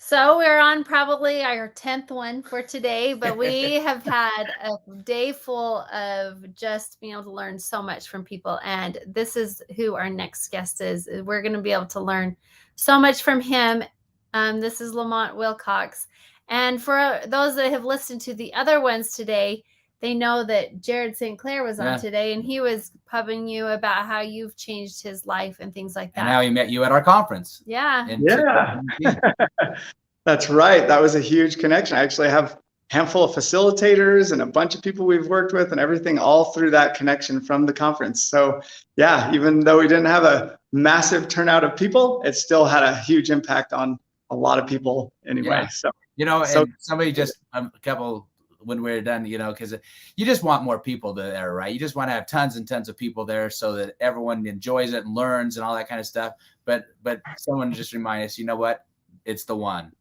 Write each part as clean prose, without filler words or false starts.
So we're on probably our 10th one for today, but we have had a day full of just being able to learn so much from people. And this is who our next guest is. We're going to be able to learn so much from him. This is LaMonte Wilcox. And for those that have listened to the other ones today, they know that Jared St. Clair was on today, and he was pubbing you about how you've changed his life and things like that. And how he met you at our conference. Yeah. That's right. That was a huge connection. I actually have a handful of facilitators and a bunch of people we've worked with and everything all through that connection from the conference. So yeah, even though we didn't have a massive turnout of people, it still had a huge impact on a lot of people anyway. So, and somebody just a couple when we're done, because you just want more people there, right? You just want to have tons and tons of people there so that everyone enjoys it and learns and all that kind of stuff. But someone just remind us, you know what? It's the one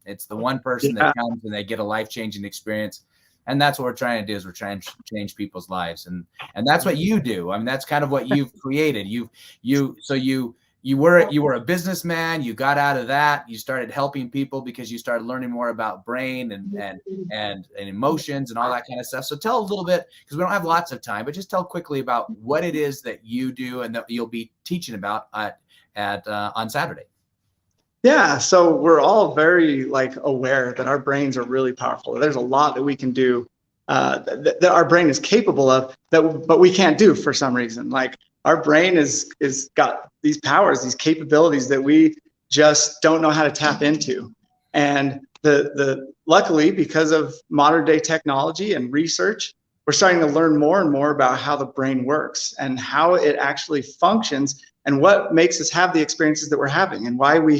person that comes and they get a life-changing experience. And that's what we're trying to do, is we're trying to change people's lives. And that's what you do. I mean, that's kind of what you've created. You were a businessman. You got out of that. You started helping people because you started learning more about brain and emotions and all that kind of stuff. So tell a little bit, because we don't have lots of time, but just tell quickly about what it is that you do and that you'll be teaching about on Saturday. Yeah, so we're all very aware that our brains are really powerful. There's a lot that we can do that our brain is capable of but we can't do for some reason. Like our brain is got these powers, these capabilities that we just don't know how to tap into. And luckily, because of modern day technology and research, we're starting to learn more and more about how the brain works and how it actually functions and what makes us have the experiences that we're having and why we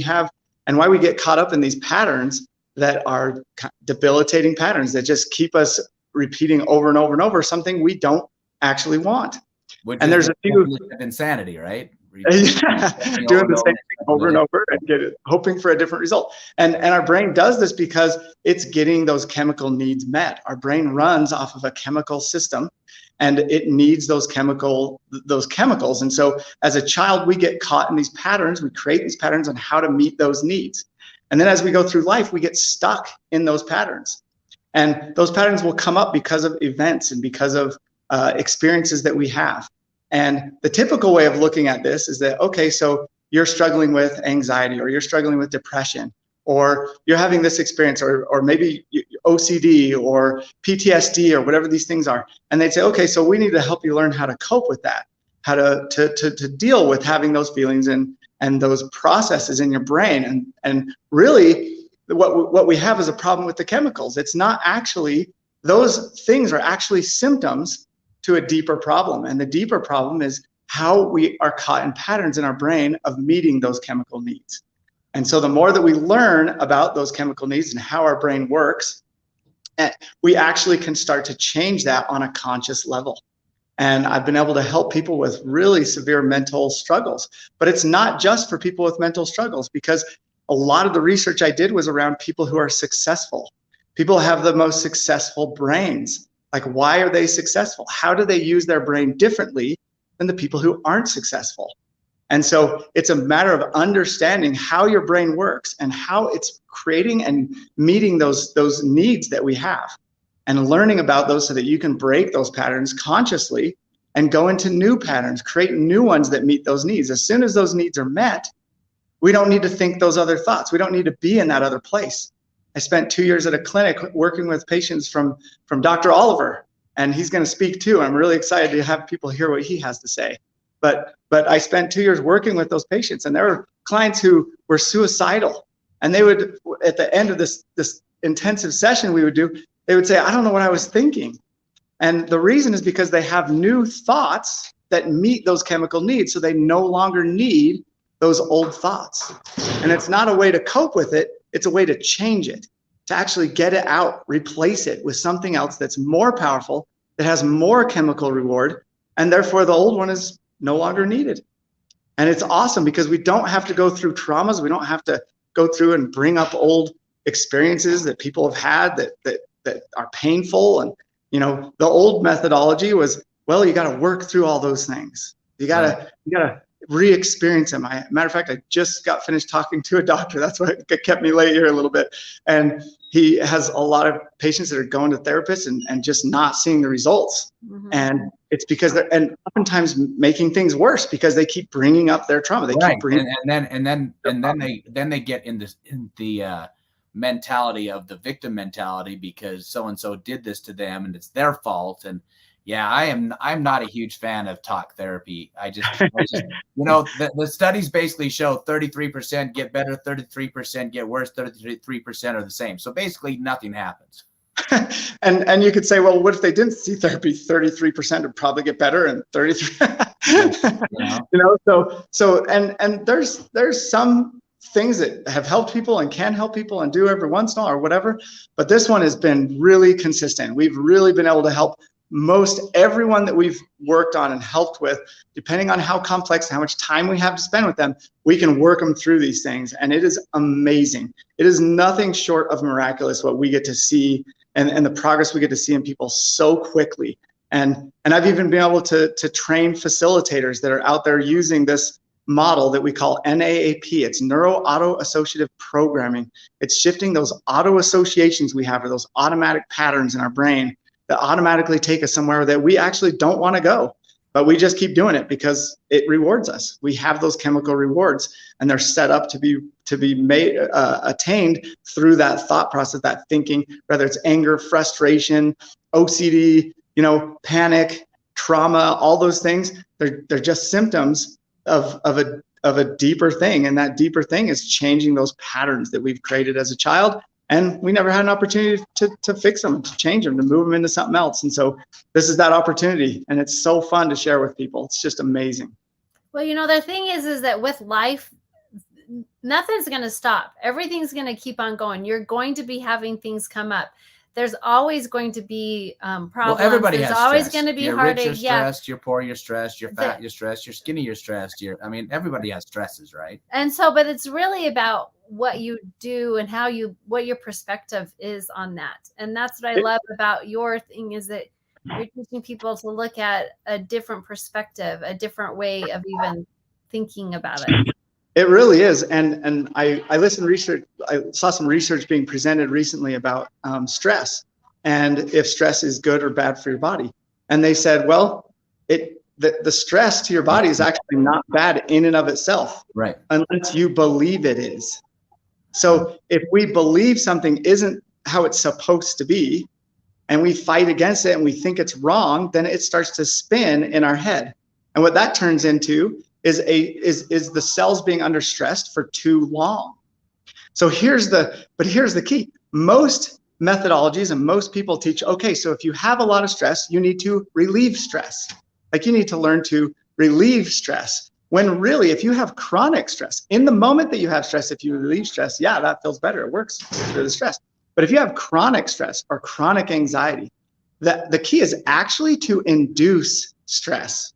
get caught up in these patterns that are debilitating patterns that just keep us repeating over and over and over something we don't actually want. And there's a few insanity, right? Doing the same thing over and over and hoping for a different result. And our brain does this because it's getting those chemical needs met. Our brain runs off of a chemical system and it needs those chemicals. And so as a child, we get caught in these patterns. We create these patterns on how to meet those needs. And then as we go through life, we get stuck in those patterns. And those patterns will come up because of events and because of experiences that we have. And the typical way of looking at this is that, okay, so you're struggling with anxiety or you're struggling with depression or you're having this experience or maybe OCD or PTSD or whatever these things are. And they'd say, okay, so we need to help you learn how to cope with that, how to deal with having those feelings and those processes in your brain. And really what we have is a problem with the chemicals. It's not actually, those things are actually symptoms to a deeper problem. And the deeper problem is how we are caught in patterns in our brain of meeting those chemical needs. And so the more that we learn about those chemical needs and how our brain works, we actually can start to change that on a conscious level. And I've been able to help people with really severe mental struggles. But it's not just for people with mental struggles, because a lot of the research I did was around people who are successful. People have the most successful brains. Like, why are they successful? How do they use their brain differently than the people who aren't successful? And so it's a matter of understanding how your brain works and how it's creating and meeting those needs that we have, and learning about those so that you can break those patterns consciously and go into new patterns, create new ones that meet those needs. As soon as those needs are met, we don't need to think those other thoughts. We don't need to be in that other place. I spent 2 years at a clinic working with patients from Dr. Oliver, and he's going to speak too. I'm really excited to have people hear what he has to say. But I spent 2 years working with those patients, and there were clients who were suicidal, and they would, at the end of this intensive session we would do, they would say, I don't know what I was thinking. And the reason is because they have new thoughts that meet those chemical needs, so they no longer need those old thoughts. And it's not a way to cope with it. It's a way to change it, to actually get it out, replace it with something else that's more powerful, that has more chemical reward, and therefore the old one is no longer needed. And it's awesome because we don't have to go through traumas. We don't have to go through and bring up old experiences that people have had that are painful. And, the old methodology was, well, you got to work through all those things. You got to re-experience them. Matter of fact, I just got finished talking to a doctor. That's what kept me late here a little bit. And he has a lot of patients that are going to therapists and just not seeing the results. And it's because and oftentimes making things worse because they keep bringing up their trauma. They keep bringing then they get in the mentality of the victim mentality because so-and-so did this to them and it's their fault. And yeah, I'm not a huge fan of talk therapy. I just the studies basically show 33% get better, 33% get worse, 33% are the same. So basically nothing happens. and you could say, well, what if they didn't see therapy? 33% would probably get better, and 33, So there's some things that have helped people and can help people and do every once in a while or whatever. But this one has been really consistent. We've really been able to help most everyone that we've worked on and helped with, depending on how complex, how much time we have to spend with them, we can work them through these things. And it is amazing. It is nothing short of miraculous what we get to see and the progress we get to see in people so quickly. And I've even been able to train facilitators that are out there using this model that we call NAAP. It's neuro auto associative programming. It's shifting those auto associations we have, or those automatic patterns in our brain that automatically take us somewhere that we actually don't want to go, but we just keep doing it because it rewards us. We have those chemical rewards, and they're set up to be made attained through that thought process, that thinking, whether it's anger, frustration, OCD, panic, trauma, all those things. They're just symptoms of a deeper thing, and that deeper thing is changing those patterns that we've created as a child. And we never had an opportunity to fix them, to change them, to move them into something else. And so this is that opportunity, and it's so fun to share with people. It's just amazing. Well, the thing is that with life, nothing's going to stop. Everything's going to keep on going. You're going to be having things come up. There's always going to be problems. Well, everybody There's has always stress. going to be you're heartache. Rich, you're stressed. You're poor, you're stressed. You're fat, you're stressed. You're skinny, you're stressed. Everybody has stresses, right? And so, but it's really about what you do and what your perspective is on that. And that's what I love about your thing, is that you're teaching people to look at a different perspective, a different way of even thinking about it. It really is. And I listened to research. I saw some research being presented recently about stress, and if stress is good or bad for your body. And they said, well, the stress to your body is actually not bad in and of itself, right? Unless you believe it is. So if we believe something isn't how it's supposed to be, and we fight against it and we think it's wrong, then it starts to spin in our head. And what that turns into is the cells being under stress for too long. So here's the key. Most methodologies and most people teach, okay, so if you have a lot of stress, you need to relieve stress. Like, you need to learn to relieve stress. When really, if you have chronic stress, in the moment that you have stress, if you relieve stress, yeah, that feels better. It works for the stress. But if you have chronic stress or chronic anxiety, the key is actually to induce stress.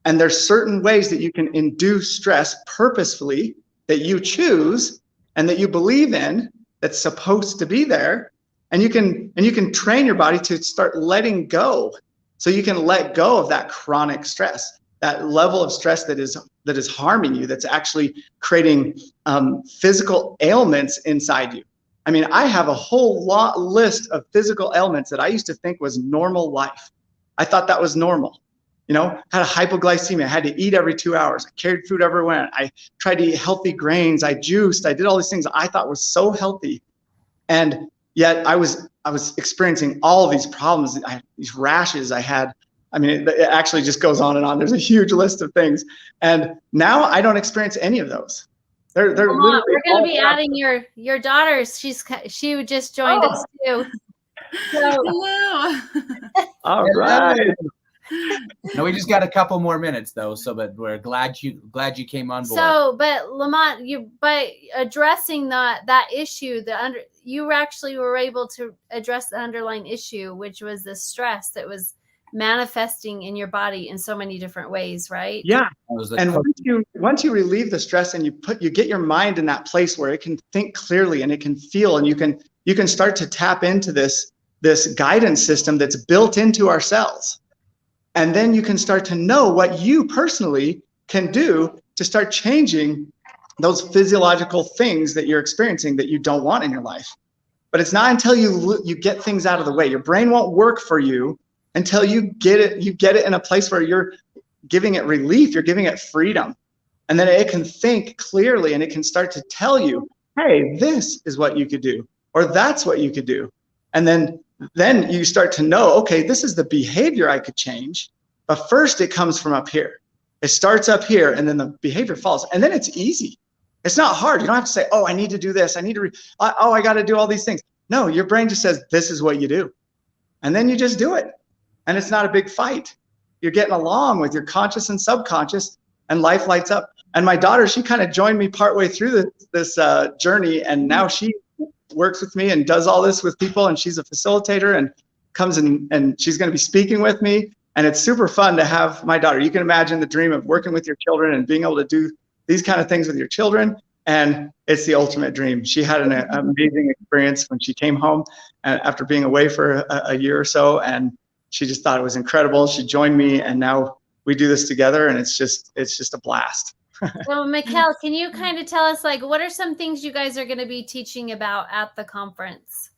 And there's certain ways that you can induce stress purposefully, that you choose and that you believe in, that's supposed to be there. And you can train your body to start letting go. So you can let go of that chronic stress, that level of stress that is harming you, that's actually creating physical ailments inside you. I mean, I have a whole list of physical ailments that I used to think was normal life. I thought that was normal. Had a hypoglycemia, I had to eat every 2 hours. I carried food everywhere. I tried to eat healthy grains. I juiced. I did all these things I thought was so healthy. And yet I was experiencing all of these problems. I had these rashes. It actually just goes on and on. There's a huge list of things. And now I don't experience any of those. We're going to be adding your daughters. She just joined us too. So, hello. All right. No, we just got a couple more minutes though, so but we're glad you came on board. So, but LaMonte, by addressing that issue, you actually were able to address the underlying issue, which was the stress that was manifesting in your body in so many different ways, right? Yeah. And once you relieve the stress and you get your mind in that place where it can think clearly and it can feel, and you can start to tap into this guidance system that's built into our cells. And then you can start to know what you personally can do to start changing those physiological things that you're experiencing that you don't want in your life. But it's not until you get things out of the way. Your brain won't work for you until you get it in a place where you're giving it relief, you're giving it freedom. And then it can think clearly and it can start to tell you, hey, this is what you could do, or that's what you could do. And then you start to know, okay, this is the behavior I could change. But first it comes from up here. It starts up here and then the behavior follows. And then it's easy. It's not hard. You don't have to say, oh, I need to do this. I need to, I got to do all these things. No, your brain just says, this is what you do. And then you just do it. And it's not a big fight. You're getting along with your conscious and subconscious, and life lights up. And my daughter, she kind of joined me partway through this journey. And now she works with me and does all this with people. And she's a facilitator and comes in, and she's going to be speaking with me. And it's super fun to have my daughter. You can imagine the dream of working with your children and being able to do these kind of things with your children. And it's the ultimate dream. She had an amazing experience when she came home after being away for a year or so. And she just thought it was incredible. She joined me, and now we do this together, and it's just a blast. Well, McKelle, can you kind of tell us, like, what are some things you guys are going to be teaching about at the conference?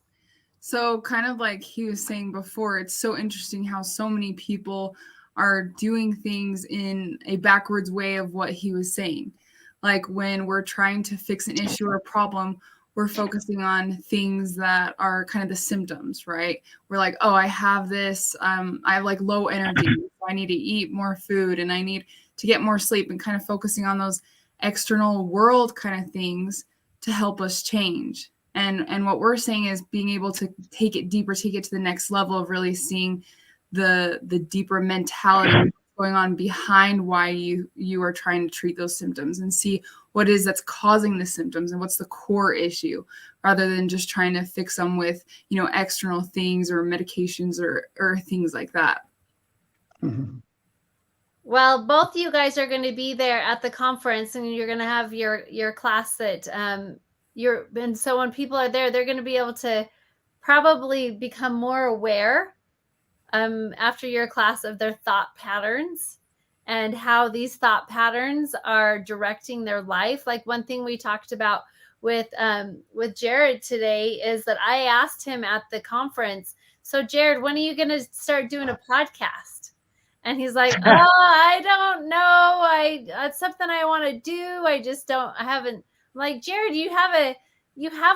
So kind of like he was saying before, it's so interesting how so many people are doing things in a backwards way of what he was saying. Like when we're trying to fix an issue or a problem, we're focusing on things that are kind of the symptoms, right? We're like, oh, I have this, I have like low energy. So I need to eat more food and I need to get more sleep, and kind of focusing on those external world kind of things to help us change. And what we're saying is being able to take it deeper, take it to the next level of really seeing the deeper mentality going on behind why you are trying to treat those symptoms, and see what is that's causing the symptoms and what's the core issue, rather than just trying to fix them with, external things or medications or things like that. Mm-hmm. Well, both of you guys are going to be there at the conference, and you're going to have your class that and so when people are there, they're going to be able to probably become more aware after your class of their thought patterns and how these thought patterns are directing their life. Like one thing we talked about with Jared today is that I asked him at the conference, so Jared, when are you going to start doing a podcast? And he's like, oh, I don't know. It's something I want to do. I haven't. I'm like, Jared, you have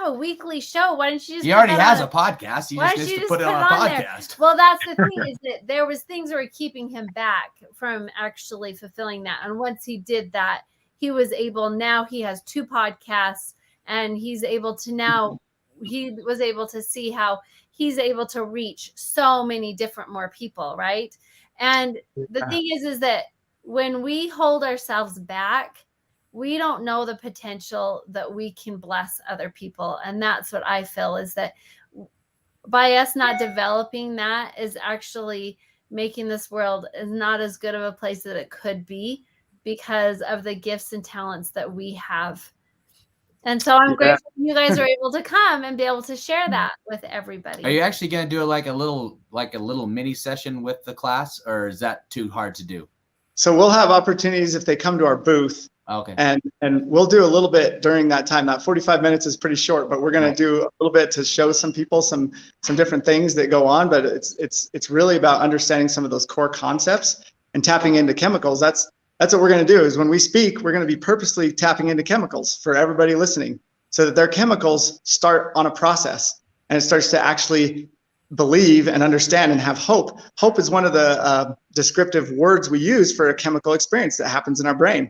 a weekly show. Why don't you just? He already has a podcast. He just needs to put it on a podcast. Well, that's the thing, is that there was things that were keeping him back from actually fulfilling that. And once he did that, he was able. Now he has 2 podcasts, and he was able to see how he's able to reach so many different more people, right? And the thing is that when we hold ourselves back, we don't know the potential that we can bless other people. And that's what I feel, is that by us not developing that is actually making this world is not as good of a place that it could be, because of the gifts and talents that we have. And so I'm grateful you guys are able to come and be able to share that with everybody. Are you actually going to do like a little mini session with the class, or is that too hard to do? So we'll have opportunities if they come to our booth. Okay. And we'll do a little bit during that time. That 45 minutes is pretty short, but we're going to do a little bit to show some people some different things that go on. But it's really about understanding some of those core concepts and tapping into chemicals. That's what we're going to do, is when we speak, we're going to be purposely tapping into chemicals for everybody listening, so that their chemicals start on a process and it starts to actually believe and understand and have hope. Hope is one of the descriptive words we use for a chemical experience that happens in our brain.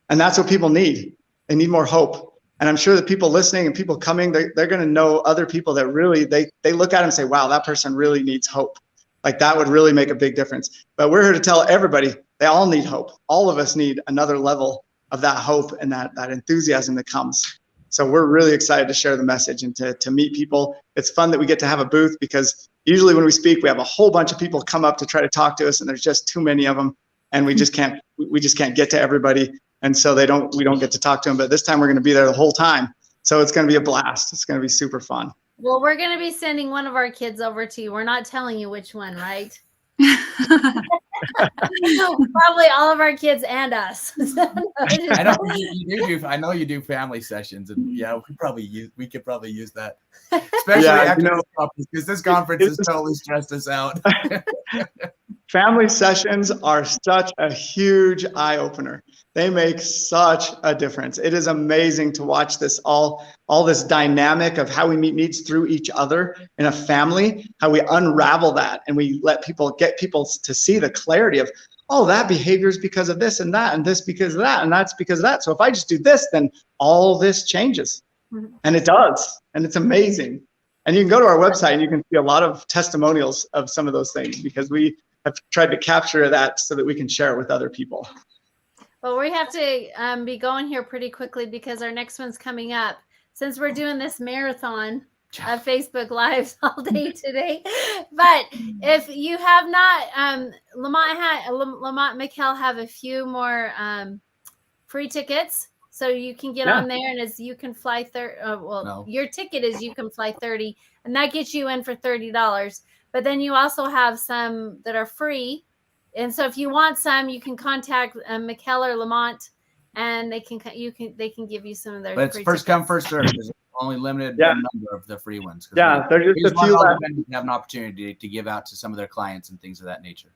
And that's what people need. They need more hope. And I'm sure that people listening and people coming, they're going to know other people that really, they look at them and say, wow, that person really needs hope. Like that would really make a big difference. But we're here to tell everybody, they all need hope. All of us need another level of that hope and that enthusiasm that comes. So we're really excited to share the message and to meet people. It's fun that we get to have a booth, because usually when we speak, we have a whole bunch of people come up to try to talk to us, and there's just too many of them, and we just can't get to everybody. And so we don't get to talk to them. But this time we're going to be there the whole time. So it's going to be a blast. It's going to be super fun. Well, we're going to be sending one of our kids over to you. We're not telling you which one, right? Probably all of our kids and us. I know I know you do family sessions, and yeah, we could probably use that, especially after this conference, because this conference has totally stressed us out. Family sessions are such a huge eye opener. They make such a difference. It is amazing to watch this all this dynamic of how we meet needs through each other in a family, how we unravel that and we get people to see the clarity of, oh, that behavior is because of this and that, and this because of that, and that's because of that. So if I just do this, then all this changes. And it does. And it's amazing. And you can go to our website and you can see a lot of testimonials of some of those things, because we have tried to capture that so that we can share it with other people. Well, we have to be going here pretty quickly because our next one's coming up. Since we're doing this marathon of Facebook Lives all day today. But if you have not, LaMonte and McKelle have a few more free tickets. So you can get on there, and as you can fly 30, your ticket is you can fly 30, and that gets you in for $30. But then you also have some that are free. And so if you want some, you can contact McKelle or LaMonte, and they can give you some of their. But it's first come, first serve. There's only limited number of the free ones. Yeah, there's just a few left. Have an opportunity to give out to some of their clients and things of that nature.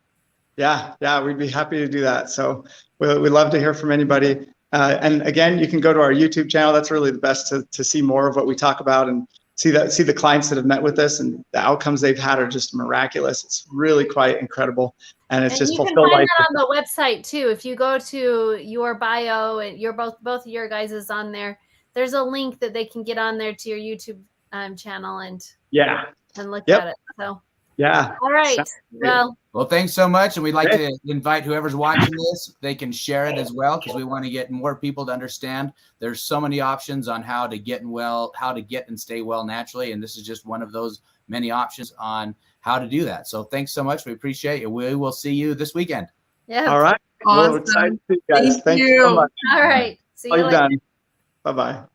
Yeah, we'd be happy to do that. So we'd love to hear from anybody. And again, you can go to our YouTube channel. That's really the best to see more of what we talk about and see the clients that have met with us, and the outcomes they've had are just miraculous. It's really quite incredible. And it's just fulfilled. You can find that on the website too. If you go to your bio and both of your guys is on there, there's a link that they can get on there to your YouTube channel and look at it. So all right. Well, thanks so much. And we'd like to invite whoever's watching this, they can share it as well, because we want to get more people to understand there's so many options on how to get and stay well naturally. And this is just one of those many options on how to do that. So thanks so much. We appreciate it. We will see you this weekend. Yeah. All right. Awesome. We're excited to see you guys. Thank you so much. All right. See you later. Bye-bye.